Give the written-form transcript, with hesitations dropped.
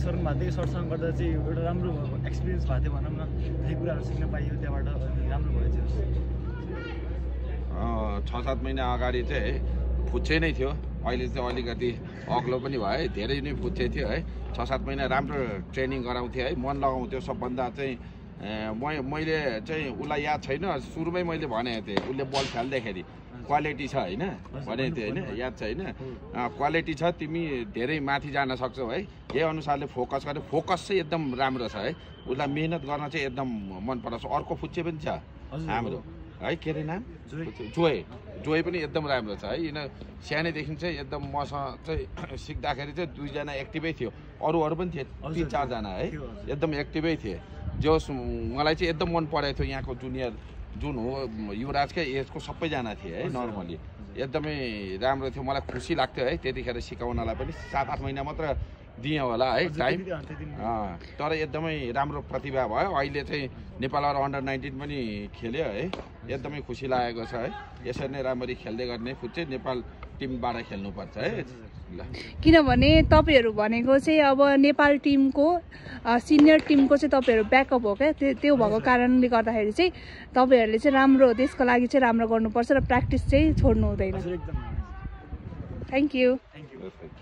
Sir भाइदेखि सरसँग गर्दा चाहिँ एउटा राम्रो एक्सपिरियन्स भएको थियो भनौँ न, धेरै कुराहरू सिक्न पाइयो त्यहाँबाट अनि राम्रो भयो चाहिँ। 6-7 महिना अगाडि चाहिँ फुच्चे नै थियो, अहिले चाहिँ अलिकति अग्लो पनि भयो है, धेरै नै फुच्चे थियो है। 6-7 महिना राम्रो ट्रेनिङ गराउँथेँ है, मन लगाउँथ्यो। सबभन्दा चाहिँ मैले चाहिँ उसलाई याद छैन, सुरुमै मैले भनेको थिएँ उसले बल खेल्दाखेरि क्वालिटी छ होइन भनेको थिएँ होइन, याद छ होइन। क्वालिटी छ, तिमी धेरै माथि जान सक्छौ है, यही अनुसारले फोकस गरे। फोकस चाहिँ एकदम राम्रो छ है, उसलाई मेहनत गर्न चाहिँ एकदम मन पराउँछ। अर्को फुच्चे पनि छ हाम्रो है, के अरे नाम, जोय पनि एकदम राम्रो छ है। यिनीहरू सानैदेखि चाहिँ एकदम मसँग चाहिँ सिक्दाखेरि चाहिँ 2 जना एक्टिभै थियो, अरूहरू पनि थिए 3-4 जना है, एकदम एक्टिभै थिए। जो मलाई चाहिँ एकदम मन परेको थियो यहाँको जुनियर जुन हो युवराजकै एजको सबैजना थिए है, नर्मली एकदमै राम्रो थियो। मलाई खुसी लाग्थ्यो है त्यतिखेर सिकाउनलाई पनि। 7-8 महिना मात्र दिएँ होला है टाइम, तर एकदमै राम्रो प्रतिभा भयो। अहिले चाहिँ नेपालबाट अन्डर-19 पनि खेल्यो है, एकदमै खुसी लागेको छ है। यसरी नै राम्ररी खेल्दै गर्ने फुच्चे नेपाल टिमबाट खेल्नुपर्छ है। किनभने तपाईँहरू भनेको चाहिँ अब नेपाल टिमको सिनियर टिमको चाहिँ तपाईँहरू ब्याकअप हो क्या, त्यो भएको कारणले गर्दाखेरि चाहिँ तपाईँहरूले चाहिँ राम्रो देशको लागि चाहिँ राम्रो गर्नुपर्छ र प्र्याक्टिस चाहिँ छोड्नु हुँदैन। Thank you.